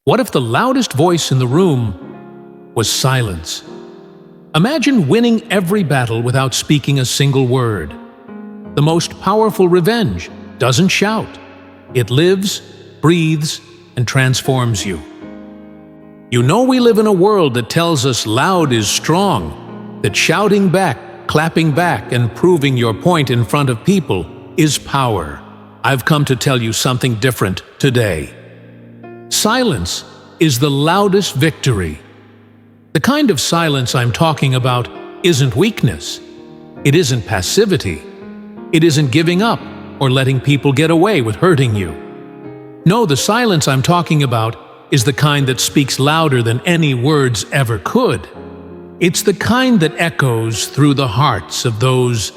What if the loudest voice in the room was silence? Imagine winning every battle without speaking a single word. The most powerful revenge doesn't shout. It lives, breathes, and transforms you. You know we live in a world that tells us loud is strong, that shouting back, clapping back, and proving your point in front of people is power. I've come to tell you something different today. Silence is the loudest victory. The kind of silence I'm talking about isn't weakness. It isn't passivity. It isn't giving up or letting people get away with hurting you. No, the silence I'm talking about is the kind that speaks louder than any words ever could. It's the kind that echoes through the hearts of those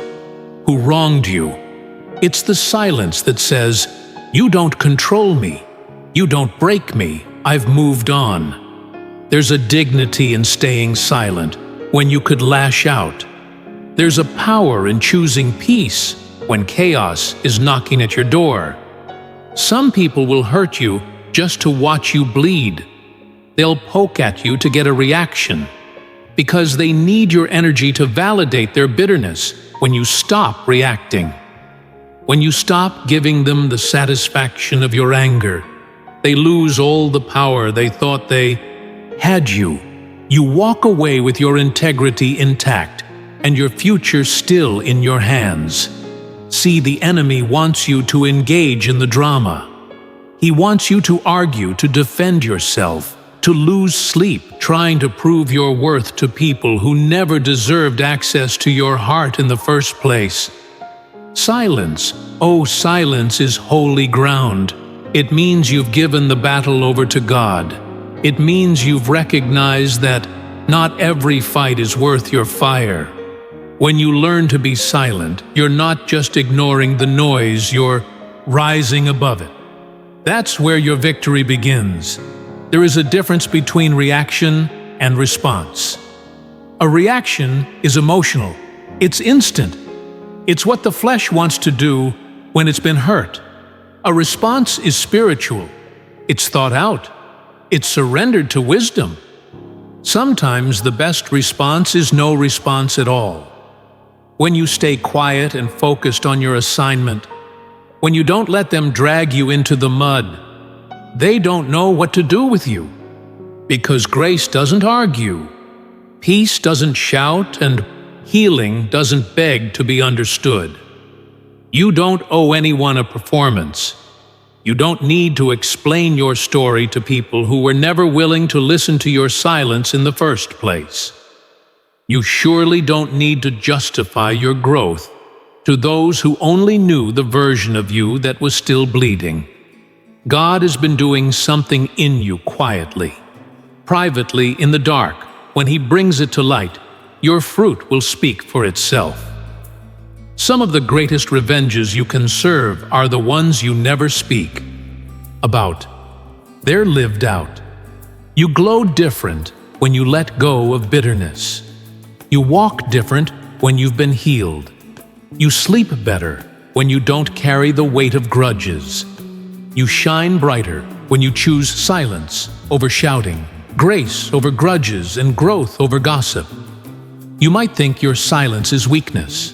who wronged you. It's the silence that says, "You don't control me. You don't break me. I've moved on." There's a dignity in staying silent when you could lash out. There's a power in choosing peace when chaos is knocking at your door. Some people will hurt you just to watch you bleed. They'll poke at you to get a reaction, because they need your energy to validate their bitterness when you stop reacting. When you stop giving them the satisfaction of your anger, they lose all the power they thought they had you. You walk away with your integrity intact and your future still in your hands. See, the enemy wants you to engage in the drama. He wants you to argue, to defend yourself, to lose sleep trying to prove your worth to people who never deserved access to your heart in the first place. Silence, oh silence, is holy ground. It means you've given the battle over to God. It means you've recognized that not every fight is worth your fire. When you learn to be silent, you're not just ignoring the noise, you're rising above it. That's where your victory begins. There is a difference between reaction and response. A reaction is emotional. It's instant. It's what the flesh wants to do when it's been hurt. A response is spiritual. It's thought out. It's surrendered to wisdom. Sometimes the best response is no response at all. When you stay quiet and focused on your assignment, when you don't let them drag you into the mud, they don't know what to do with you. Because grace doesn't argue, peace doesn't shout, and healing doesn't beg to be understood. You don't owe anyone a performance. You don't need to explain your story to people who were never willing to listen to your silence in the first place. You surely don't need to justify your growth to those who only knew the version of you that was still bleeding. God has been doing something in you quietly, privately in the dark. When He brings it to light, your fruit will speak for itself. Some of the greatest revenges you can serve are the ones you never speak about. They're lived out. You glow different when you let go of bitterness. You walk different when you've been healed. You sleep better when you don't carry the weight of grudges. You shine brighter when you choose silence over shouting, grace over grudges, and growth over gossip. You might think your silence is weakness.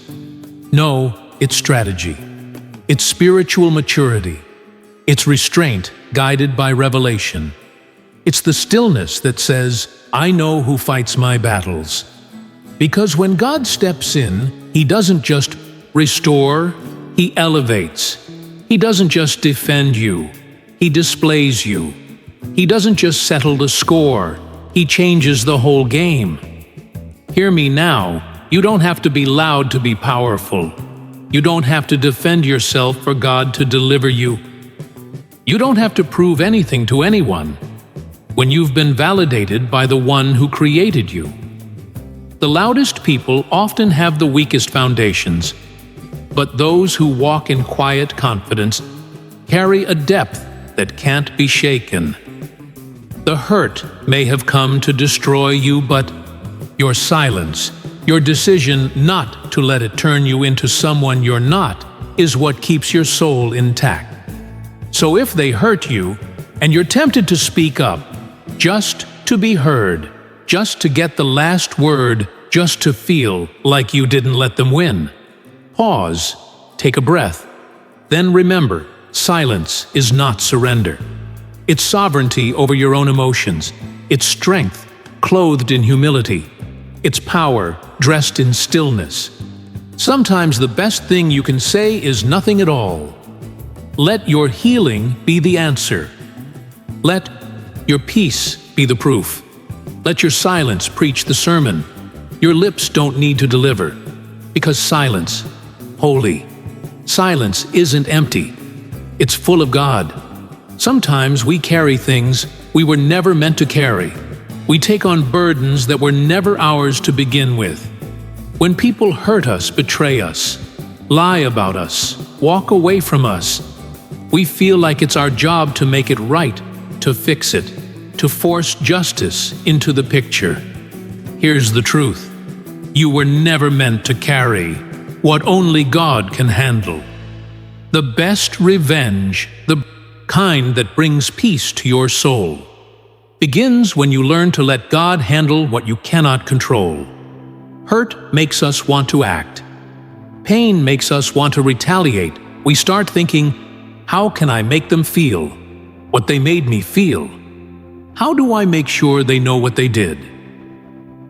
No, it's strategy. It's spiritual maturity. It's restraint guided by revelation. It's the stillness that says, "I know who fights my battles." Because when God steps in, He doesn't just restore, He elevates. He doesn't just defend you, He displays you. He doesn't just settle the score, He changes the whole game. Hear me now. You don't have to be loud to be powerful. You don't have to defend yourself for God to deliver you. You don't have to prove anything to anyone when you've been validated by the one who created you. The loudest people often have the weakest foundations, but those who walk in quiet confidence carry a depth that can't be shaken. The hurt may have come to destroy you, but your silence, your decision not to let it turn you into someone you're not, is what keeps your soul intact. So if they hurt you, And you're tempted to speak up, just to be heard, just to get the last word, just to feel like you didn't let them win. Pause, take a breath. Then remember, silence is not surrender. It's sovereignty over your own emotions. It's strength, clothed in humility. It's power, dressed in stillness. Sometimes the best thing you can say is nothing at all. Let your healing be the answer. Let your peace be the proof. Let your silence preach the sermon. Your lips don't need to deliver, because silence, holy. Silence isn't empty. It's full of God. Sometimes we carry things we were never meant to carry. We take on burdens that were never ours to begin with. When people hurt us, betray us, lie about us, walk away from us, we feel like it's our job to make it right, to fix it, to force justice into the picture. Here's the truth. You were never meant to carry what only God can handle. The best revenge, the kind that brings peace to your soul, begins when you learn to let God handle what you cannot control. Hurt makes us want to act. Pain makes us want to retaliate. We start thinking, how can I make them feel what they made me feel? How do I make sure they know what they did?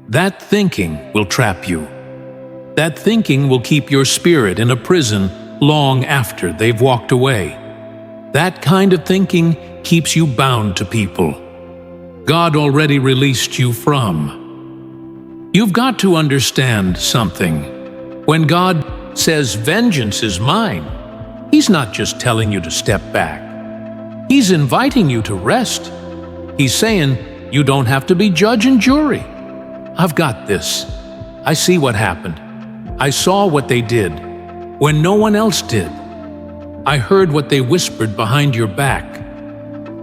That thinking will trap you. That thinking will keep your spirit in a prison long after they've walked away. That kind of thinking keeps you bound to people God already released you from. You've got to understand something. When God says, "Vengeance is mine," He's not just telling you to step back. He's inviting you to rest. He's saying, you don't have to be judge and jury. I've got this. I see what happened. I saw what they did when no one else did. I heard what they whispered behind your back.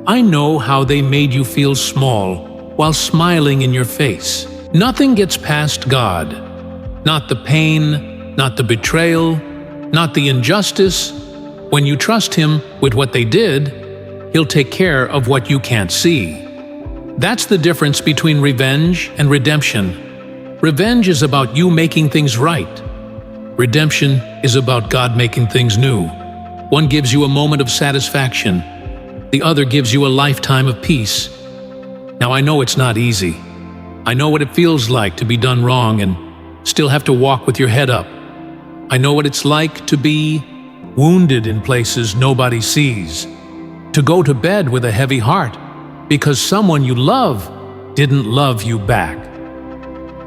I know how they made you feel small while smiling in your face. Nothing gets past God. Not the pain, not the betrayal, not the injustice. When you trust Him with what they did, He'll take care of what you can't see. That's the difference between revenge and redemption. Revenge is about you making things right. Redemption is about God making things new. One gives you a moment of satisfaction. The other gives you a lifetime of peace. Now, I know it's not easy. I know what it feels like to be done wrong and still have to walk with your head up. I know what it's like to be wounded in places nobody sees. To go to bed with a heavy heart because someone you love didn't love you back.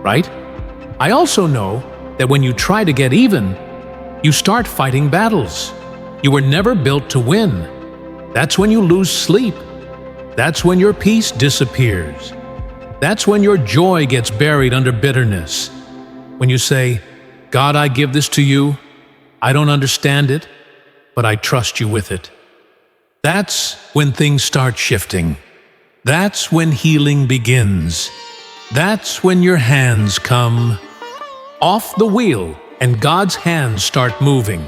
Right? I also know that when you try to get even, you start fighting battles. You were never built to win. That's when you lose sleep. That's when your peace disappears. That's when your joy gets buried under bitterness. When you say, God, I give this to you. I don't understand it, but I trust you with it. That's when things start shifting. That's when healing begins. That's when your hands come off the wheel and God's hands start moving.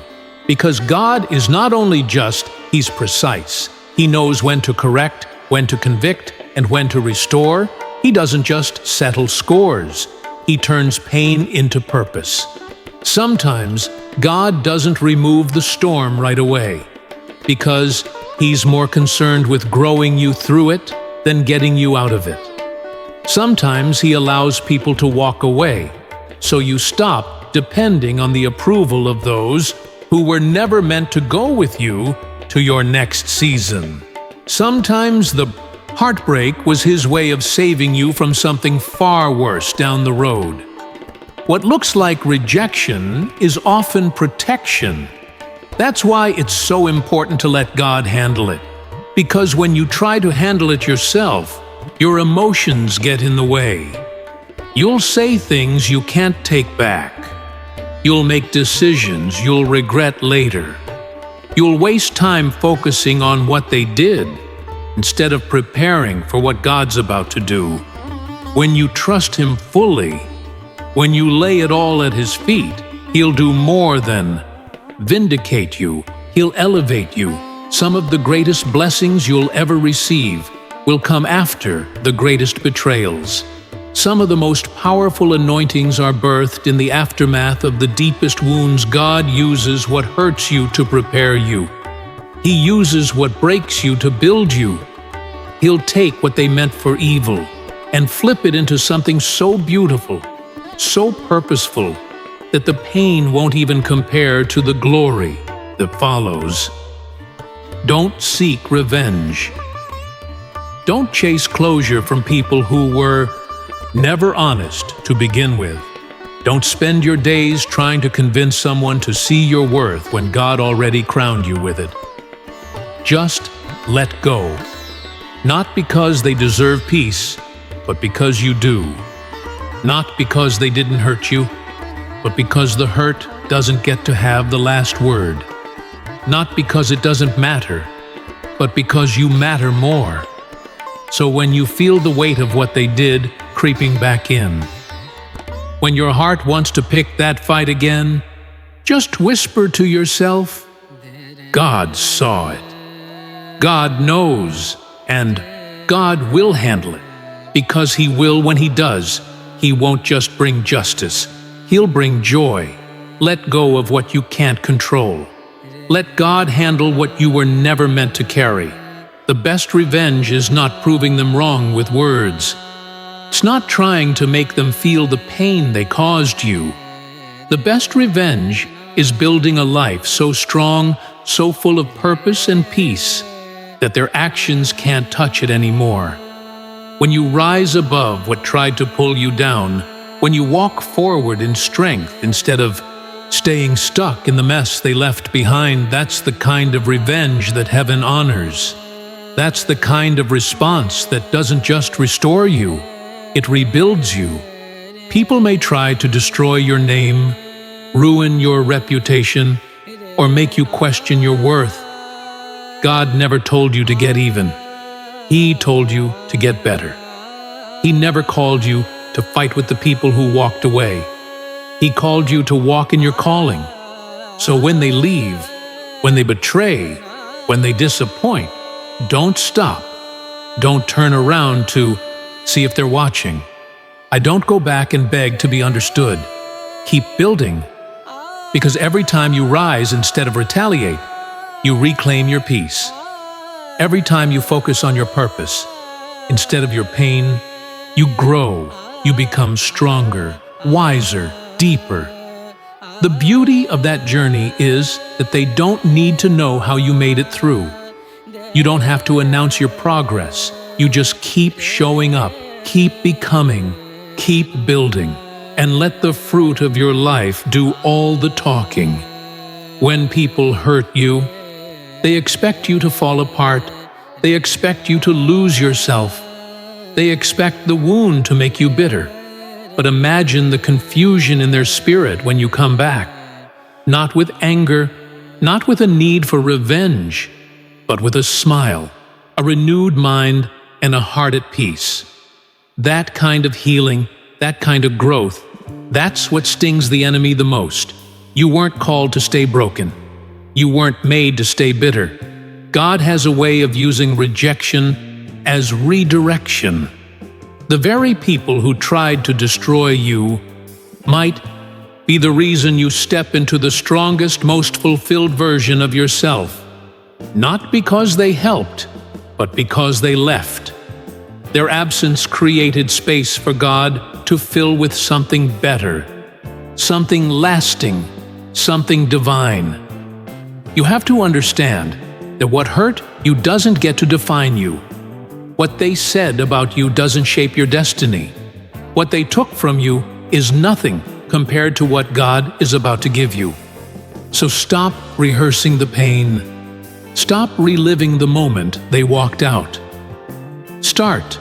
Because God is not only just, He's precise. He knows when to correct, when to convict, and when to restore. He doesn't just settle scores. He turns pain into purpose. Sometimes God doesn't remove the storm right away because He's more concerned with growing you through it than getting you out of it. Sometimes He allows people to walk away, so you stop depending on the approval of those who were never meant to go with you to your next season. Sometimes the heartbreak was His way of saving you from something far worse down the road. What looks like rejection is often protection. That's why it's so important to let God handle it. Because when you try to handle it yourself, your emotions get in the way. You'll say things you can't take back. You'll make decisions you'll regret later. You'll waste time focusing on what they did instead of preparing for what God's about to do. When you trust Him fully, when you lay it all at His feet, He'll do more than vindicate you. He'll elevate you. Some of the greatest blessings you'll ever receive will come after the greatest betrayals. Some of the most powerful anointings are birthed in the aftermath of the deepest wounds. God uses what hurts you to prepare you. He uses what breaks you to build you. He'll take what they meant for evil and flip it into something so beautiful, so purposeful, that the pain won't even compare to the glory that follows. Don't seek revenge. Don't chase closure from people who were never honest to begin with. Don't spend your days trying to convince someone to see your worth when God already crowned you with it. Just let go. Not because they deserve peace, but because you do. Not because they didn't hurt you, but because the hurt doesn't get to have the last word. Not because it doesn't matter, but because you matter more. So when you feel the weight of what they did creeping back in, when your heart wants to pick that fight again, just whisper to yourself, God saw it. God knows, and God will handle it. Because He will when He does. He won't just bring justice. He'll bring joy. Let go of what you can't control. Let God handle what you were never meant to carry. The best revenge is not proving them wrong with words. It's not trying to make them feel the pain they caused you. The best revenge is building a life so strong, so full of purpose and peace, that their actions can't touch it anymore. When you rise above what tried to pull you down, when you walk forward in strength instead of staying stuck in the mess they left behind, that's the kind of revenge that heaven honors. That's the kind of response that doesn't just restore you, it rebuilds you. People may try to destroy your name, ruin your reputation, or make you question your worth. God never told you to get even. He told you to get better. He never called you to fight with the people who walked away. He called you to walk in your calling. So when they leave, when they betray, when they disappoint, don't stop. Don't turn around to see if they're watching. I don't go back and beg to be understood. Keep building. Because every time you rise instead of retaliate, you reclaim your peace. Every time you focus on your purpose instead of your pain, you grow. You become stronger, wiser, deeper. The beauty of that journey is that they don't need to know how you made it through. You don't have to announce your progress. You just keep showing up, keep becoming, keep building, and let the fruit of your life do all the talking. When people hurt you, they expect you to fall apart. They expect you to lose yourself. They expect the wound to make you bitter. But imagine the confusion in their spirit when you come back. Not with anger, not with a need for revenge, but with a smile, a renewed mind, and a heart at peace. That kind of healing, that kind of growth, that's what stings the enemy the most. You weren't called to stay broken. You weren't made to stay bitter. God has a way of using rejection as redirection. The very people who tried to destroy you might be the reason you step into the strongest, most fulfilled version of yourself. Not because they helped, but because they left. Their absence created space for God to fill with something better, something lasting, something divine. You have to understand that what hurt you doesn't get to define you. What they said about you doesn't shape your destiny. What they took from you is nothing compared to what God is about to give you. So stop rehearsing the pain. Stop reliving the moment they walked out. Start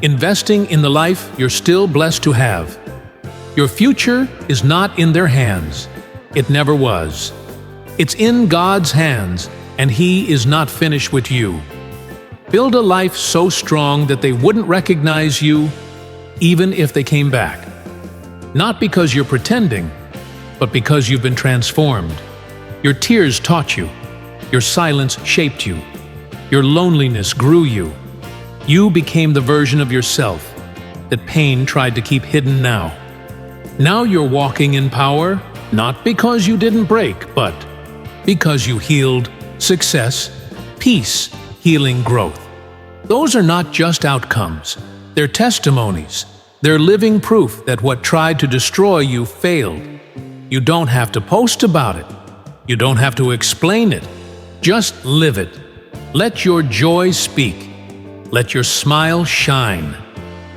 investing in the life you're still blessed to have. Your future is not in their hands. It never was. It's in God's hands, and He is not finished with you. Build a life so strong that they wouldn't recognize you, even if they came back. Not because you're pretending, but because you've been transformed. Your tears taught you. Your silence shaped you. Your loneliness grew you. You became the version of yourself that pain tried to keep hidden now. Now you're walking in power, not because you didn't break, but because you healed. Success, peace, healing, growth. Those are not just outcomes. They're testimonies. They're living proof that what tried to destroy you failed. You don't have to post about it. You don't have to explain it. Just live it. Let your joy speak. Let your smile shine.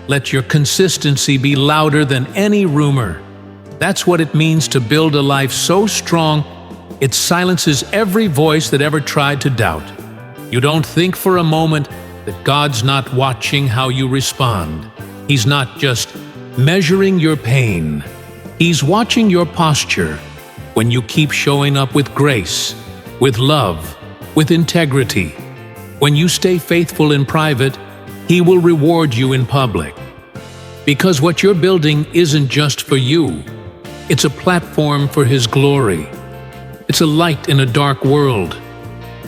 Let your consistency be louder than any rumor. That's what it means to build a life so strong it silences every voice that ever tried to doubt. You don't think for a moment that God's not watching how you respond. He's not just measuring your pain. He's watching your posture when you keep showing up with grace, with love, with integrity. When you stay faithful in private, He will reward you in public. Because what you're building isn't just for you. It's a platform for His glory. It's a light in a dark world.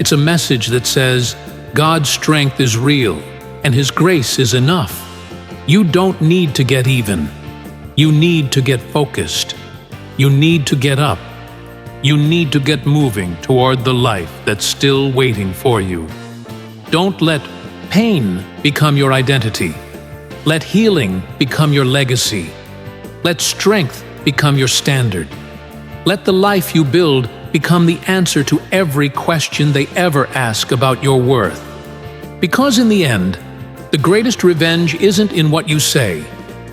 It's a message that says God's strength is real and His grace is enough. You don't need to get even. You need to get focused. You need to get up. You need to get moving toward the life that's still waiting for you. Don't let pain become your identity. Let healing become your legacy. Let strength become your standard. Let the life you build become the answer to every question they ever ask about your worth. Because in the end, the greatest revenge isn't in what you say.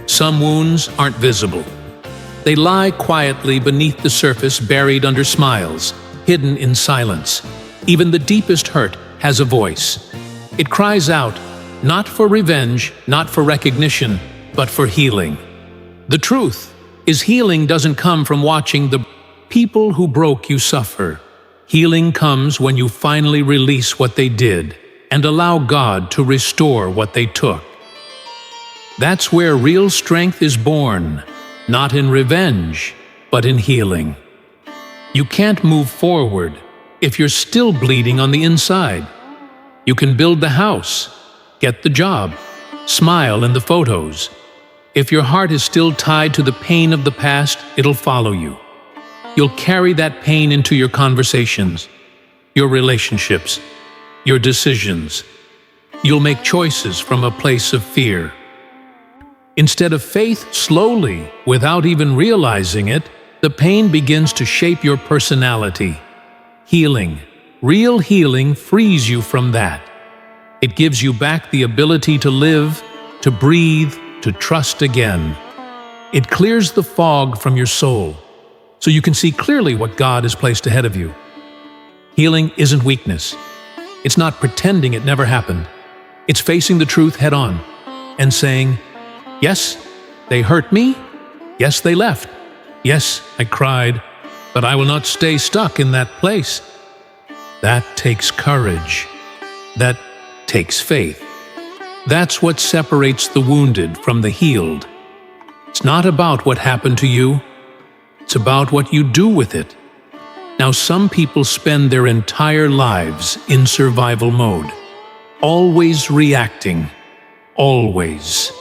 Some wounds aren't visible. They lie quietly beneath the surface, buried under smiles, hidden in silence. Even the deepest hurt has a voice. It cries out, not for revenge, not for recognition, but for healing. The truth is, healing doesn't come from watching the people who broke you suffer. Healing comes when you finally release what they did and allow God to restore what they took. That's where real strength is born, not in revenge, but in healing. You can't move forward if you're still bleeding on the inside. You can build the house, get the job, smile in the photos. If your heart is still tied to the pain of the past, it'll follow you. You'll carry that pain into your conversations, your relationships, your decisions. You'll make choices from a place of fear. Instead of faith, slowly, without even realizing it, the pain begins to shape your personality. Healing, real healing, frees you from that. It gives you back the ability to live, to breathe, to trust again. It clears the fog from your soul, so you can see clearly what God has placed ahead of you. Healing isn't weakness. It's not pretending it never happened. It's facing the truth head on and saying, yes, they hurt me. Yes, they left. Yes, I cried, but I will not stay stuck in that place. That takes courage. That takes faith. That's what separates the wounded from the healed. It's not about what happened to you. It's about what you do with it. Now, some people spend their entire lives in survival mode, always reacting, always.